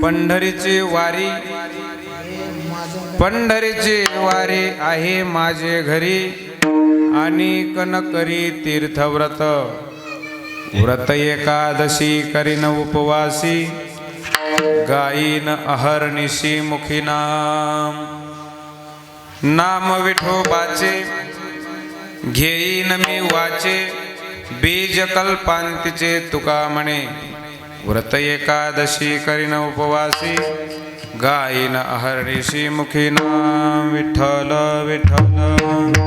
पंढरीची वारी पंढरीची वारी आहे माझे घरी आणि कन करी तीर्थव्रत व्रत एकादशी करीन उपवासी गायीन अहर्निशी मुखी नाम नाम विठोबाचे घेईन मी वाचे बीज कल्पांतीचे तुका म्हणे व्रत एकादशी करीन उपवासी गायीन अहर्निशी मुखी नाम विठ्ठल विठ्ठल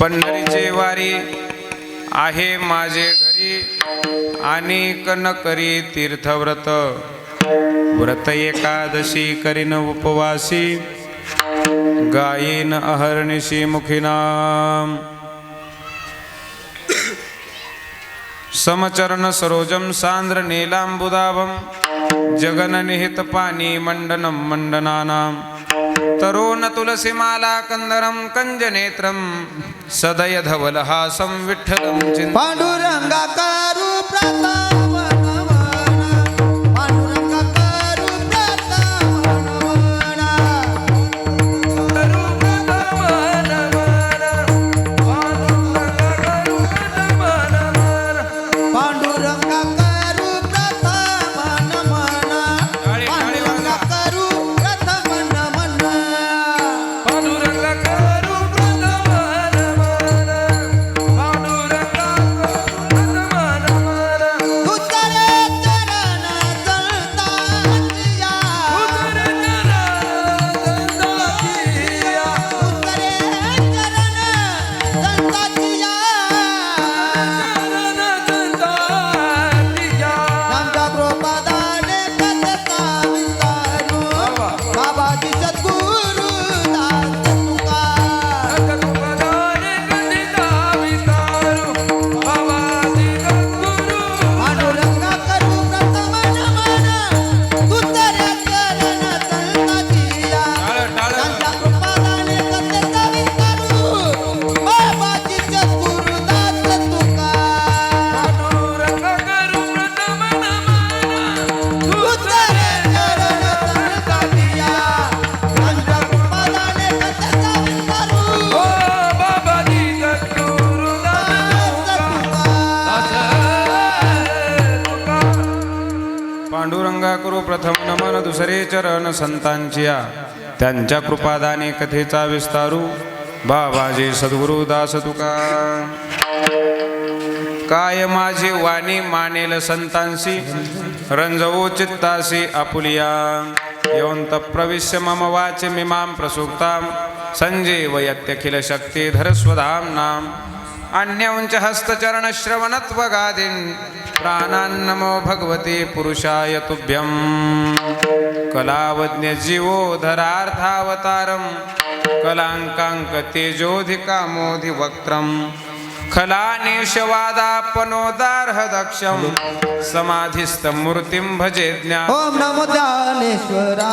पंढरीची वारी आहे माझे घरी आणि कन करी तीर्थव्रत व्रत एकादशी करीन उपवासी गायीन अहर्निशी मुखी नाम समचरण सरोजम सांद्र नीलांबुदाभम जगननिहित पानी मंडनम मंडनानाम तरुण तुलसीमाला कंदरम कंजनेत्रम सदय धवलहासं विठ्ठलं चिंतयामि पांडुरंगा करू प्रताप पांडुरंगा करू पांडुरंगा करू प्रताप पांडुरंगा करू प्रथम नमन पांडुरंगा करू प्रथम नमन दुसरे चरण संतांचिया त्यांच्या कृपादाने कथेचा विस्तारू बाबाजी सद्गुरु दास तुका काय माझी वाणी मानेल संतांसी रंजवो चित्तासी आपुलिया योंत प्रविश्य मम वाच मिमां प्रसुप्तां संजीवयत्यखिल शक्तिधर स्वधाम नाम अन्यंच हस्तचरण श्रवणत्वगादीन् प्राणान्नमो भगवते पुरुषाय तुभ्यं कलावज्ञ जीवोधरार्थावतारं कलांकांक तेजोधिकामोधिवक्त्रं खलानेशवादापनोदार्ह दक्षं समाधिस्थमूर्तिं भजे ज्ञान ओम नमो ज्ञानेश्वरा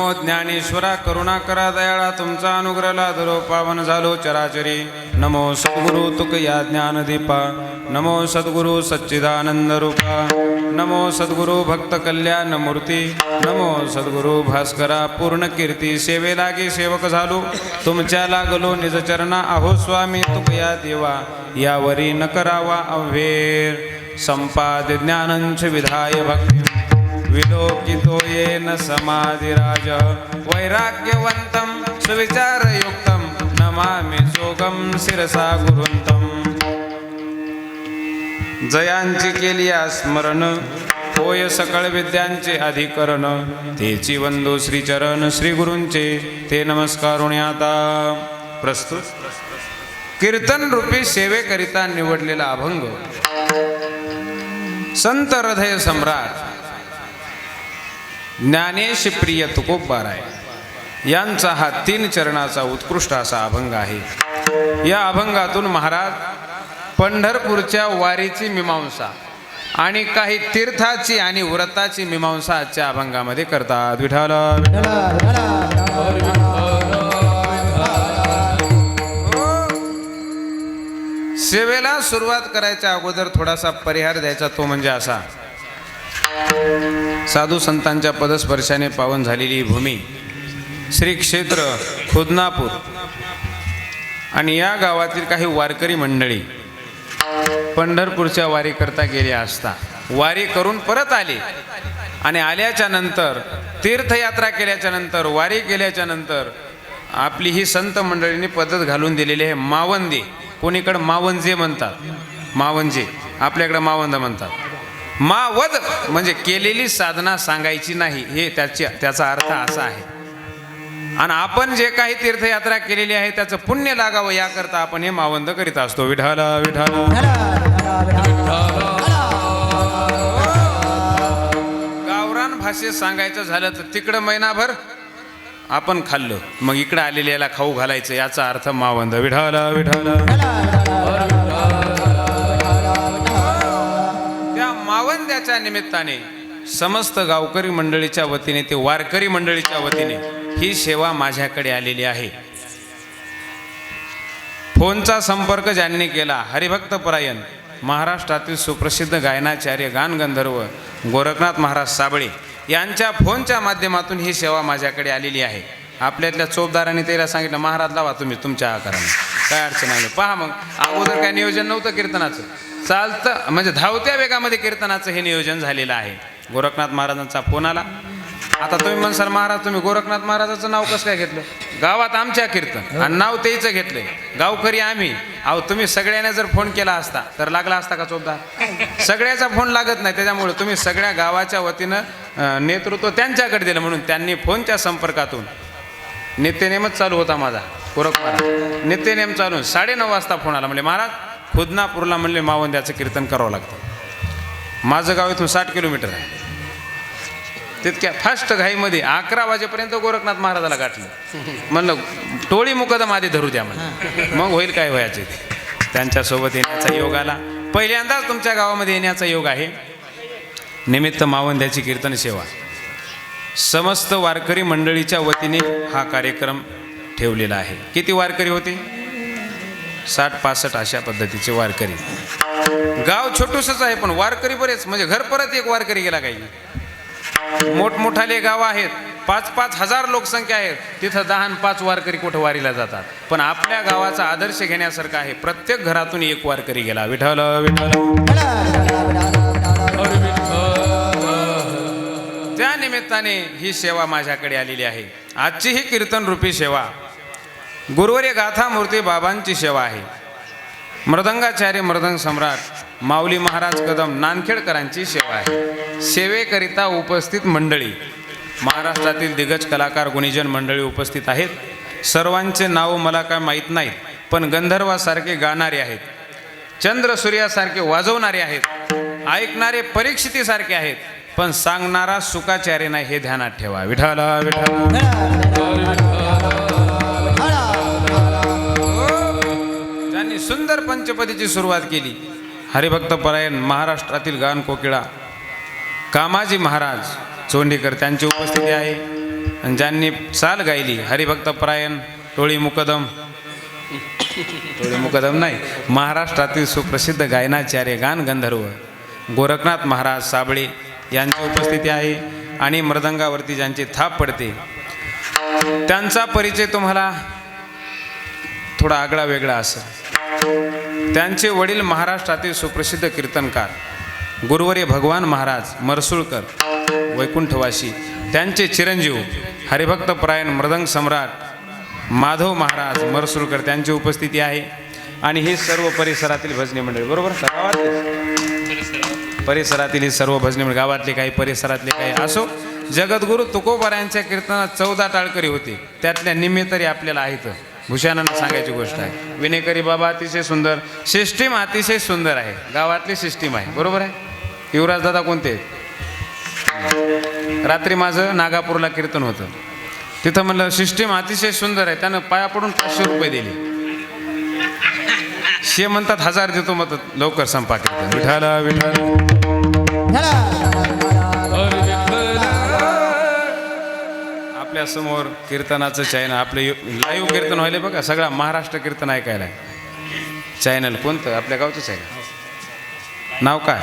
नमो ज्ञानेश्वरा करुणा करा दयाळा तुमचा अनुग्रह लादलो पावन झालो चराचरी नमो सद्गुरु तुकया ज्ञानदीपा नमो सद्गुरु सच्चिदानंद रूपा नमो सद्गुरु भक्त कल्याण मूर्ती नमो सद्गुरु भास्करा पूर्ण कीर्ती सेवे लागी सेवक झालो तुमच्या लागलो निज चरणा आहो स्वामी तुकया देवा यावरी न करावा अव्हेर संपाद ज्ञानंच विधाय भक्ती विलोकितो येन समाधिराज वैराग्यवंतं सुविचारयुक्तं नमामि जोगं शिरसा गुरुंतं जयांची केली स्मरण होय सकळ विद्यांचे अधिकरण तेची वंदो श्रीचरण श्री गुरूंचे ते नमस्कारुणी आता प्रस्तुत कीर्तन रूपी सेवेकरिता निवडलेला अभंग संत हृदय सम्राट ज्ञानेश प्रिय तुकोबाराय यांचा हा 3 चरणाचा उत्कृष्ट असा अभंग आहे। या अभंगातून महाराज पंढरपूरच्या वारीची मीमांसा आणि काही तीर्थाची आणि व्रताची मीमांसा आजच्या अभंगामध्ये करतात। विठ्ठल सेवेला सुरुवात करायच्या अगोदर थोडासा परिहार द्यायचा, तो म्हणजे असा, साधू संतांच्या पदस्पर्शाने पावन झालेली भूमी श्री क्षेत्र खुदनापूर आणि या गावातील काही वारकरी मंडळी पंढरपूरच्या वारीकरता गेले असता वारी करून परत आले आणि आल्याच्या नंतर तीर्थयात्रा केल्याच्या नंतर वारी केल्याच्या नंतर आपली ही संत मंडळींनी पद्धत घालून दिलेली आहे मावंदे। कोणीकडे मावंजे म्हणतात, मावंजे आपल्याकडे मावंद म्हणतात। मावद म्हणजे केलेली साधना सांगायची नाही, हे त्याचा अर्थ असा आहे। आणि आपण जे काही तीर्थयात्रा केलेली आहे त्याचं पुण्य लागावं याकरता आपण हे मावंद करीत असतो। विठ्ठल विठ्ठल गावरान भाषेत सांगायचं झालं तर तिकडं महिनाभर आपण खाल्लं मग इकडं आलेल्याला खाऊ घालायचं, याचा अर्थ मावंद। विठ्ठल विठ्ठल त्या मावंद्याच्या निमित्ताने समस्त गावकरी मंडळीच्या वतीने ते वारकरी मंडळीच्या वतीने ही सेवा माझ्याकडे आलेली आहे। फोनचा संपर्क ज्यांनी केला हरिभक्त परायण महाराष्ट्रातील सुप्रसिद्ध गायनाचार्य गानगंधर्व गोरखनाथ महाराज साबळे यांच्या फोनच्या माध्यमातून ही सेवा माझ्याकडे आलेली आहे। आपल्यातल्या चोपदारांनी त्याला सांगितलं महाराज लावा तुम्ही तुमच्या आकाराने, काय अडचण नाही। पहा मग अगोदर काय नियोजन नव्हतं कीर्तनाचं, चालतं म्हणजे धावत्या वेगामध्ये कीर्तनाचं हे नियोजन झालेलं आहे। गोरखनाथ महाराजांचा फोन आला। आता तुम्ही म्हणसाल महाराज तुम्ही गोरखनाथ महाराजांचं नाव कसं काय घेतलं, गावात आमच्या कीर्तन आणि नाव तेच घेतलंय, गावकरी आम्ही। अहो तुम्ही सगळ्यांना जर फोन केला असता तर लागला असता का चोपदार? सगळ्याचा फोन लागत नाही, त्याच्यामुळे तुम्ही सगळ्या गावाच्या वतीनं नेतृत्व त्यांच्याकडे दिलं म्हणून त्यांनी फोनच्या संपर्कातून नित्यनेमच चालू होता माझा गोरख महाराज, नित्यनेम चालून 9:30 वाजता फोन आला, म्हणले महाराज खुदनापूरला म्हणले मावंद्याचं कीर्तन करावं लागतं। माझं गाव इथून 60 किलोमीटर आहे। तितक्या फास्ट घाईमध्ये 11 वाजेपर्यंत गोरखनाथ महाराजाला गाठलं, म्हणलं टोळी मुकदम आधी धरू द्या म्हणलं, मग होईल काय व्हायचे ते। त्यांच्यासोबत येण्याचा योग आला, पहिल्यांदाच तुमच्या गावामध्ये येण्याचा योग आहे। निमित्त मावंद्याची कीर्तन सेवा समस्त वारकरी मंडळीच्या वतीने हा कार्यक्रम ठेवलेला आहे। किती वारकरी होते? 60-65 अशा पद्धतीचे वारकरी। गाव छोटूसच आहे पण वारकरी बरेच, म्हणजे घर परत एक वारकरी गेला काही। मोठमोठाले गाव आहेत, 5-5 हजार लोकसंख्या आहेत, तिथं 10 आणि 5 वारकरी कुठं वारीला जातात। पण आपल्या गावाचा आदर्श घेण्यासारखा आहे, प्रत्येक घरातून एक वारकरी गेला। विठ्ठल विठ्ठल त्या निमित्ताने ही सेवा माझ्याकडे आलेली आहे। आजची ही कीर्तन रूपी सेवा गुरुवर्य गाथा मूर्ती बाबांची सेवा आहे। मृदंगाचार्य मृदंग सम्राट माऊली महाराज कदम नानखेडकरांची सेवा आहे। सेवेकरिता उपस्थित मंडळी महाराष्ट्रातील दिग्गज कलाकार गुणीजन मंडळी उपस्थित आहेत। सर्वांचे नाव मला काय माहीत नाहीत, पण गंधर्वासारखे गाणारे आहेत, चंद्र सूर्यासारखे वाजवणारे आहेत, ऐकणारे परीक्षितीसारखे आहेत, पण सांगणारा सुखाचार्य नाही हे ध्यानात ठेवा। विठ्ठल विठ्ठल ज्यांनी सुंदर पंचपदीची सुरुवात केली हरिभक्त परायण महाराष्ट्रातील गान कोकिळा कामाजी महाराज चोंडीकर त्यांची उपस्थिती आहे। आणि ज्यांनी चाल गायली हरिभक्त परायण टोळी मुकदम नाही, महाराष्ट्रातील सुप्रसिद्ध गायनाचार्य गान गंधर्व गोरखनाथ महाराज साबळे यांची उपस्थिती आहे. आणि मृदंगावरती ज्यांची थाप पडते त्यांचा परिचय तुम्हाला थोडा आगळा वेगळा असेल. त्यांचे वडील महाराष्ट्रातील सुप्रसिद्ध कीर्तनकार गुरुवर्य भगवान महाराज मरसुळकर वैकुंठवासी, त्यांचे चिरंजीव हरिभक्त परायण मृदंग सम्राट माधव महाराज मरसुळकर त्यांची उपस्थिती आहे. आणि ही सर्व परिसरातील भजनी मंडळी, बरोबर परिसरातील ही सर्व भजनी मंडळी, गावातले काही परिसरातले काही असो. जगद्गुरु तुकोबारायांच्या कीर्तनात 14 टाळकरी होते, त्यातल्या निम्मे तरी आपल्याला आहेत. भूषणांना सांगायची गोष्ट आहे. विनेकरी बाबा अतिशय सुंदर, सिस्टीम अतिशय सुंदर आहे, गावातली सिस्टीम आहे, बरोबर आहे. युवराज दादा कोणते? रात्री माझं नागापूरला कीर्तन होतं, तिथं म्हणलं सिस्टीम अतिशय सुंदर आहे, त्यानं पाया पडून 500 रुपये दिले. शे म्हणतात 1000 देतो, मग लवकर संपा कीर्तन. विठाला विठाला. आपल्या समोर कीर्तनाचं चॅनल, आपले लाईव्ह कीर्तन व्हायला बघा, सगळा महाराष्ट्र कीर्तन ऐकायला. चॅनल कोणतं? आपल्या गावचंच आहे, नाव काय?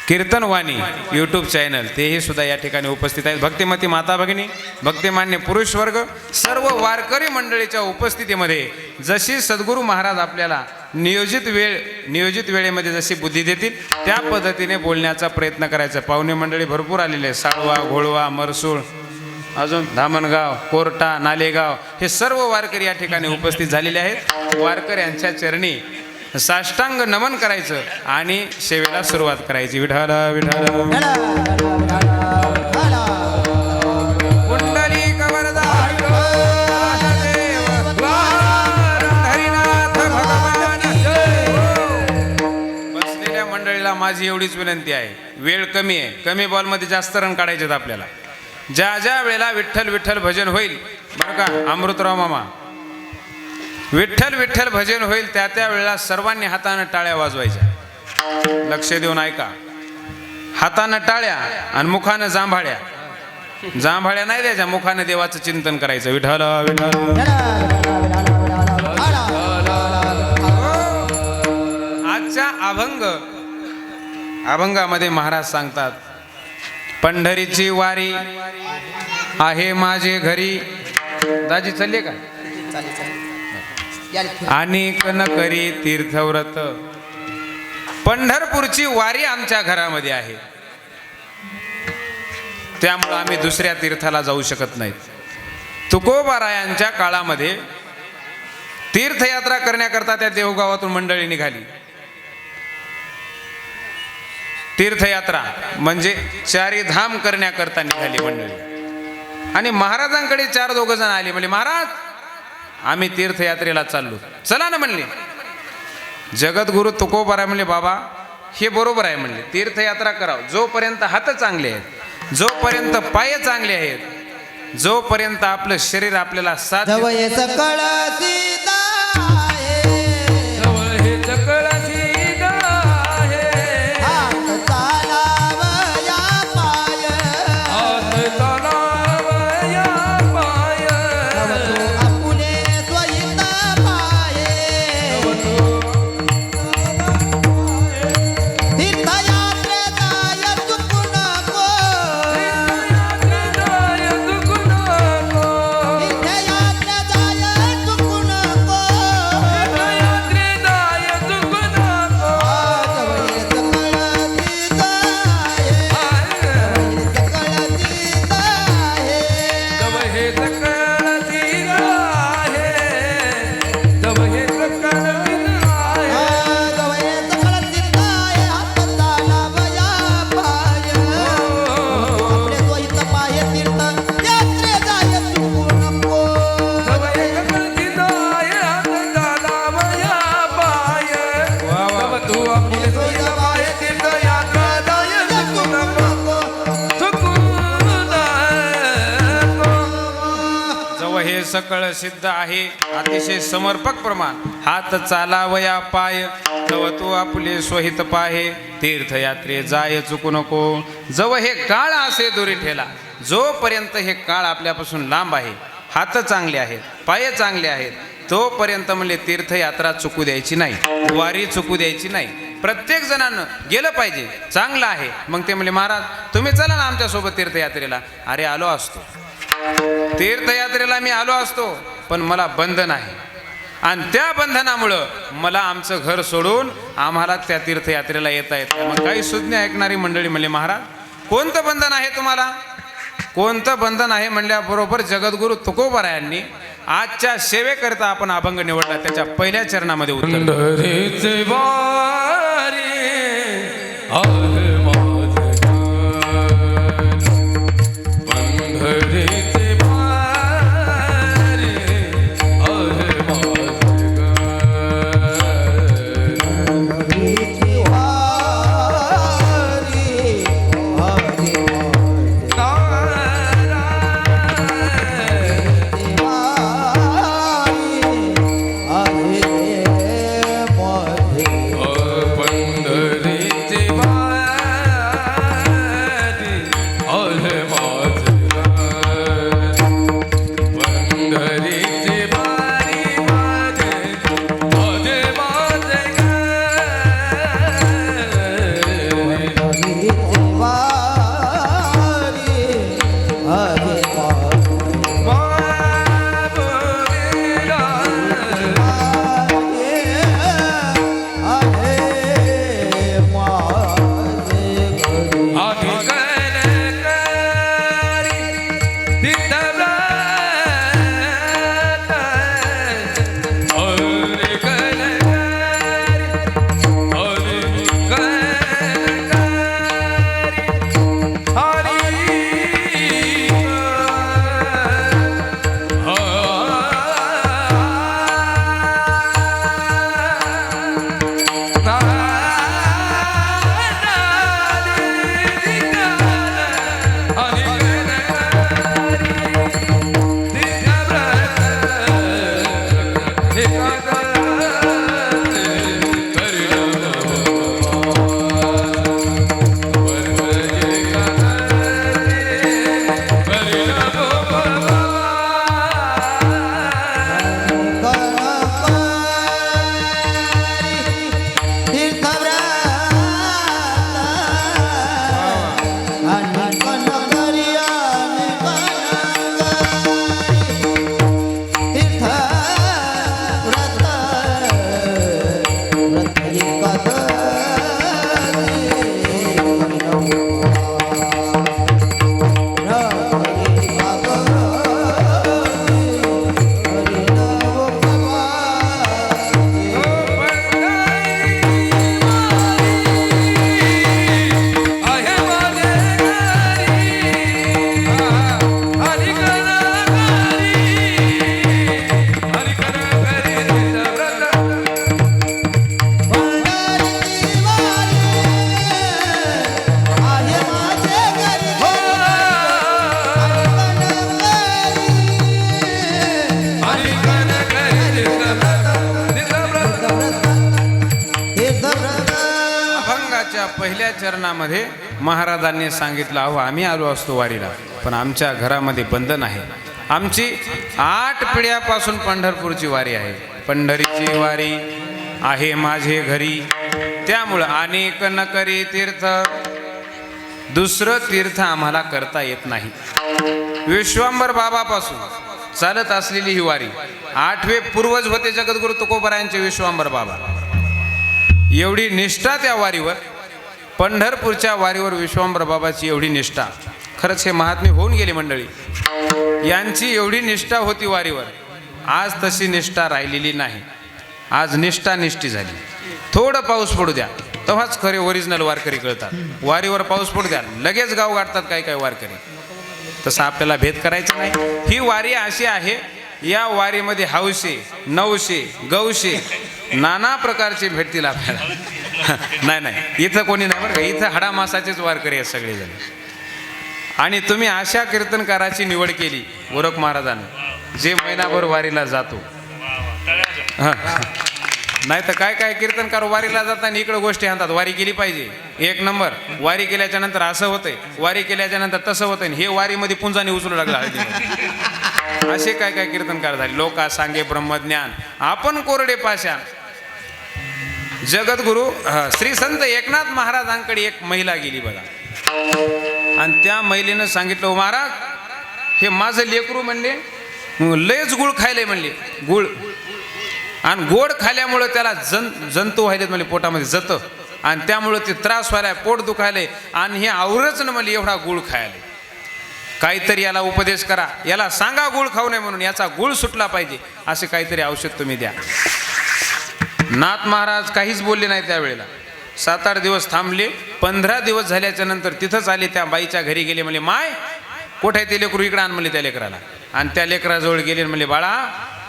कीर्तनवाणी यूट्यूब चॅनल, तेही सुद्धा या ठिकाणी उपस्थित आहेत. भक्तिमती माता भगिनी, भक्तिमान्य पुरुष वर्ग, सर्व वारकरी मंडळीच्या उपस्थितीमध्ये जशी सद्गुरू महाराज आपल्याला नियोजित वेळेमध्ये जशी बुद्धी देतील त्या पद्धतीने बोलण्याचा प्रयत्न करायचा. पाहुणे मंडळी भरपूर आलेले आहे, साळवा, घोळवा, मरसूळ, अजून धामणगाव, कोर्टा, नालेगाव, हे सर्व वारकरी या ठिकाणी उपस्थित झालेले आहेत. वारकऱ्यांच्या चरणी साष्टांग नमन करायचं आणि सेवेला सुरुवात करायची. विठाला विठाला. पुंडलिक वरदा हरिनाथ भगवानी. बसलेल्या मंडळीला माझी एवढीच विनंती आहे, वेळ कमी आहे, कमी बॉलमध्ये जास्त रन काढायचे आहेत आपल्याला. ज्या ज्या वेळेला विठ्ठल विठ्ठल भजन होईल, बरं का अमृतराव मामा, विठ्ठल विठ्ठल भजन होईल त्या त्या वेळेला सर्वांनी हातानं टाळ्या वाजवायच्या. लक्ष देऊन ऐका, हातानं टाळ्या आणि मुखानं जांभाळ्या. जांभाळ्या नाही द्यायच्या, मुखानं देवाचं चिंतन करायचं. विठ्ठल विठ्ठल. आजच्या अभंगामध्ये महाराज सांगतात, पंढरीची वारी आहे माझे घरी. दाजी चालले का? आणि कन करी तीर्थव्रत. पंढरपूरची वारी आमच्या घरामध्ये आहे, त्यामुळे आम्ही दुसऱ्या तीर्थाला जाऊ शकत नाही. तुकोबारायांच्या काळामध्ये तीर्थयात्रा करण्याकरता त्या देवगावातून मंडळी निघाली. तीर्थयात्रा म्हणजे चारीधाम करण्याकरता निघाली मंडळी. आणि महाराजांकडे 4-2 जण आले, म्हणजे महाराज आम्ही तीर्थयात्रेला चाललो, चला ना म्हणले. जगद्गुरु तुकोबाराय म्हणले, बाबा हे बरोबर आहे म्हणले, तीर्थयात्रा करावं जोपर्यंत हात चांगले आहेत, जोपर्यंत पाय चांगले आहेत, जोपर्यंत आपलं शरीर आपल्याला साथ सकळ सिद्ध आहे, अतिशय समर्पक प्रमाण. हात चालावया पाय, जव तू आपले स्वहित पाहे. तीर्थयात्रे जाय चुकू नको, जव हे काळ असे दुरी ठेला. जोपर्यंत हे काळ आपल्यापासून लांब आहे, हात चांगले आहेत, पाय चांगले आहेत, तोपर्यंत म्हणले तीर्थयात्रा चुकू द्यायची नाही, वारी चुकू द्यायची नाही. प्रत्येक जणांना गेलं पाहिजे, चांगलं आहे. मग ते म्हणले महाराज तुम्ही चला ना आमच्यासोबत तीर्थयात्रेला. अरे आलो असतो, तीर्थयात्रेला मी आलो असतो, पण मला बंधन आहे आणि त्या बंधनामुळं मला आमचं घर सोडून आम्हाला त्या तीर्थयात्रेला येता येत नाही. मग काही सुज्ञ ऐकणारी मंडळी म्हणले महाराज कोणतं बंधन आहे तुम्हाला, कोणतं बंधन आहे म्हणल्याबरोबर जगद्गुरु तुकोबारायांनी आजच्या सेवेकरता आपण अभंग निवडला, त्याच्या पहिल्या चरणामध्ये उत्तर पंढरीचे वारी आहे माझे घर. पंढरीचे वारी आहे माझे हरीची वारी हरी पंढरीचे वारी आहे माझे घर. पंढरीचे वारी माझे माझे माझे पहिल्या चरणामध्ये महाराजांनी सांगितलं अहो आम्ही आलो असतो वारीला, पण आमच्या घरामध्ये बंधन आहे. आमची 8 पिढ्यापासून पंढरपूरची वारी आहे. पंढरीची वारी आहे माझे घरी, त्यामुळं अनेक न करी तीर्थ, दुसरं तीर्थ आम्हाला करता येत नाही. विश्वांबर बाबापासून चालत असलेली ही वारी, 8वे पूर्वज होते जगद्गुरु तुकोबारायांचे विश्वांबर बाबा. एवढी निष्ठा त्या वारीवर, पंढरपूरच्या वारीवर विश्वांबर बाबाची एवढी निष्ठा. खरंच हे महात्मे होऊन गेले मंडळी, यांची एवढी निष्ठा होती वारीवर. आज तशी निष्ठा राहिलेली नाही. आज निष्ठा निष्ठी झाली. थोडं पाऊस पडू द्या तेव्हाच खरे ओरिजिनल वारकरी कळतात. वारीवर पाऊस पडू द्या लगेच गाव गाठतात काय काय वारकरी. तसं आपल्याला भेद करायचा नाही. ही वारी अशी आहे, या वारीमध्ये हौशे, नवशे, गौशे नाना प्रकारचे भेटतील आपल्याला. नाही नाही इथं कोणी नाही बरं का, इथं हाडामासाचेच वारकरी आहेत सगळेजण. आणि तुम्ही अशा कीर्तनकाराची निवड केली गोरख महाराजांनी, जे महिनाभर वारीला जातो. नाही तर काय काय कीर्तनकार वारीला जाताना इकडे गोष्टी आणतात, वारी केली पाहिजे, एक नंबर, वारी केल्याच्या नंतर असं होतंय, वारी केल्याच्या नंतर तसं होतंय, हे वारीमध्ये पुंजाने उचलू लागला हळदीमध्ये. असे काय काय कीर्तनकार झाले. लोका सांगे ब्रह्मज्ञान आपण कोरडे पाषाण. जगद्गुरु श्री संत एकनाथ महाराजांकडे एक महिला गेली बघा, आणि त्या महिलेनं सांगितलं, "ओ महाराज, हे माझं लेकरू म्हणले लयच गुळ खायले म्हणले, गुळ, आणि गोड खाल्यामुळं त्याला जंतू व्हायलेत म्हणले पोटामध्ये जत, आणि त्यामुळं ते त्रास व्हायलाय, पोट दुखायले, आणि हे आवरच ना म्हणले एवढा गुळ खायले. काहीतरी याला उपदेश करा, याला सांगा गुळ खाऊ नये म्हणून, याचा गुळ सुटला पाहिजे, असे काहीतरी औषध तुम्ही द्या." नाथ महाराज काहीच बोलले नाही त्यावेळेला. 7-8 दिवस थांबले. 15 दिवस झाल्याच्या नंतर तिथंच आले, त्या बाईच्या घरी गेले. म्हणले, "माय, कुठे आहे ते लेकरू, इकडे आण म्हणले त्या लेकराला." आणि त्या लेकराजवळ गेले, म्हणले, "बाळा,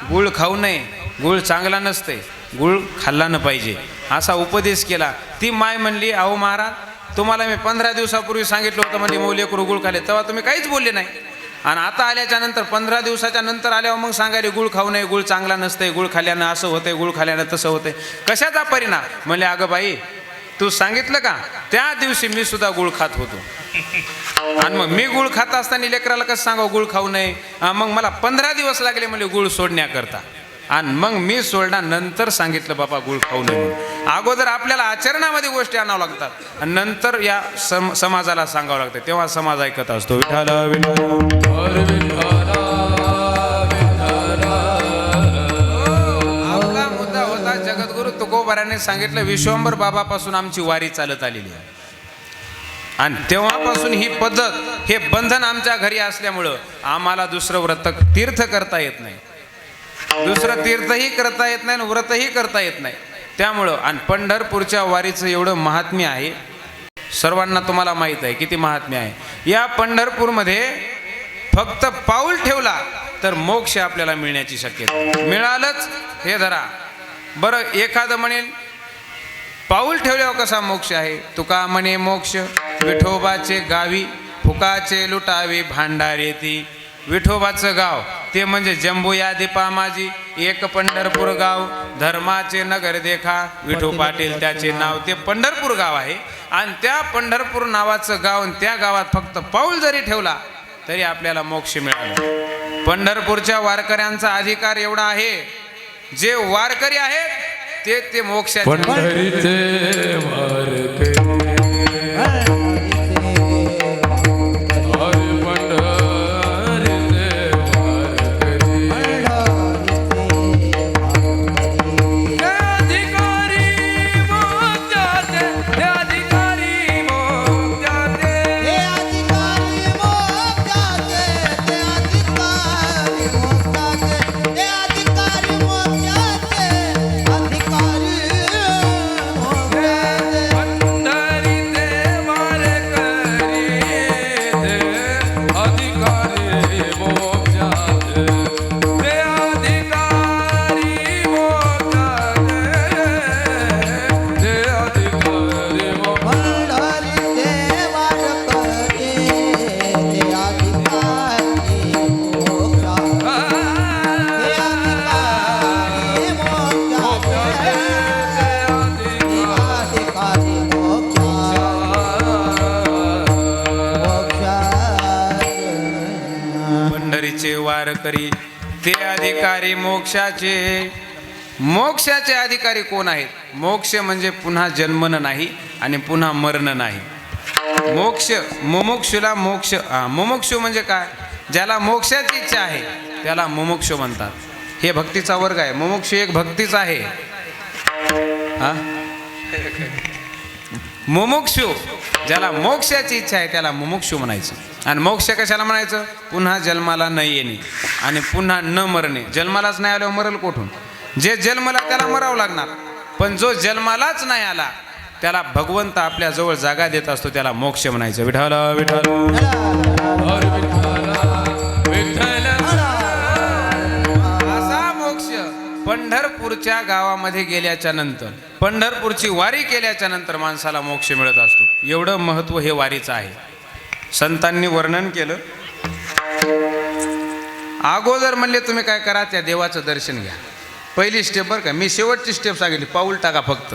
गुळ खाऊ नये, गुळ चांगला नसते, गुळ खाल्ला न पाहिजे," असा उपदेश केला. ती माय म्हणली, "अहो महाराज, तुम्हाला मी 15 दिवसापूर्वी सांगितलं होतं म्हणजे मग लेकरू गुळ खाले, तेव्हा तुम्ही काहीच बोलले नाही, आणि आता आल्याच्या नंतर 15 दिवसाच्या नंतर आल्यावर मग सांगायले गुळ खाऊ नये, गुळ चांगला नसते, गुळ खाल्यानं असं होतंय, गुळ खाल्यानं तसं होतंय, कशाचा परिणाम?" म्हणले, "अगं बाई, तू सांगितलं का, त्या दिवशी मी सुद्धा गुळ खात होतो, आणि मग मी गुळ खात असताना लेकराला कसं सांगावं गुळ खाऊ नये, मग मला 15 दिवस लागले म्हणजे गुळ सोडण्याकरता, आणि मग मी सोडल्यानंतर सांगितलं बाबा गुळ खाऊ नये म्हणून." अगोदर आपल्याला आचरणामध्ये गोष्टी आणावं लागतात, आणि नंतर या समाजाला सांगावं लागतं, तेव्हा समाज ऐकत असतो. विठाल आपला मुद्दा होता, जगद्गुरु तुकोबाराने सांगितलं, विश्वंभर बाबापासून आमची वारी चालत आलेली आहे, आणि तेव्हापासून ही पद्धत, हे बंधन आमच्या घरी असल्यामुळं आम्हाला दुसरं व्रत तीर्थ करता येत नाही, दुसरं तीर्थही करता येत नाही, व्रतही करता येत नाही. त्यामुळं, आणि पंढरपूरच्या वारीचं एवढं महात्म्य आहे, सर्वांना तुम्हाला माहीत आहे किती महात्म्य आहे. या पंढरपूरमध्ये फक्त पाऊल ठेवला तर मोक्ष आपल्याला मिळण्याची शक्यता. मिळालंच हे धरा बरं. एखादं म्हणेल पाऊल ठेवल्यावर कसा मोक्ष आहे, तुका म्हणे मोक्ष विठोबाचे गावी, फुकाचे लुटावे भांडारे ती. विठोबाचं गाव ते म्हणजे जंबू या दीपा माझी, एक पंढरपूर गाव, धर्माचे नगर देखा, विठू पाटील त्याचे नाव. ते पंढरपूर गाव आहे, आणि त्या पंढरपूर नावाचं गाव, आणि त्या गावात फक्त पाऊल जरी ठेवला तरी आपल्याला मोक्ष मिळाला. पंढरपूरच्या वारकऱ्यांचा अधिकार एवढा आहे, जे वारकरी आहेत ते मोक्षाचे. पंढरीचे वारकरी, वारकरी ते अधिकारी मोक्षाचे. मोक्षाचे अधिकारी कोण आहेत? मोक्ष म्हणजे पुन्हा जन्मन नाही आणि पुन्हा मरण नाही. मोक्ष, मुमुक्षुला मोक्ष. मुमुक्षु म्हणजे काय? ज्याला मोक्षाची इच्छा आहे त्याला मुमुक्षु म्हणतात. हे भक्तीचा वर्ग आहे. मुमुक्षु एक भक्तीचा आहे. मुमुक्षु ज्याला मोक्षाची इच्छा आहे त्याला मुमुक्षु म्हणायचं. आणि मोक्ष कशाला म्हणायचं? पुन्हा जन्माला न येणे आणि पुन्हा न मरणे. जन्मालाच नाही आल्यावर मरल कुठून? जे जन्मला त्याला मरावं लागणार, पण जो जन्मालाच नाही आला त्याला भगवंत आपल्या जवळ जागा देत असतो, त्याला मोक्ष म्हणायचं. विठ्ठल विठ्ठल असा मोक्ष पंढरपूरच्या गावामध्ये गेल्याच्या नंतर, पंढरपूरची वारी केल्याच्या नंतर माणसाला मोक्ष मिळत असतो. एवढं महत्व हे वारीचं आहे. संतांनी वर्णन केलं. अगोदर म्हणले तुम्ही काय करा, त्या देवाचं दर्शन घ्या. पहिली स्टेप बरं का, मी शेवटची स्टेप सांगितली, पाऊल टाका फक्त.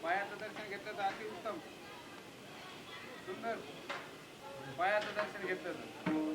पायाचं दर्शन घेतलं तर अतिउत्तम, सुंदर. पायाचं दर्शन घेतलं तर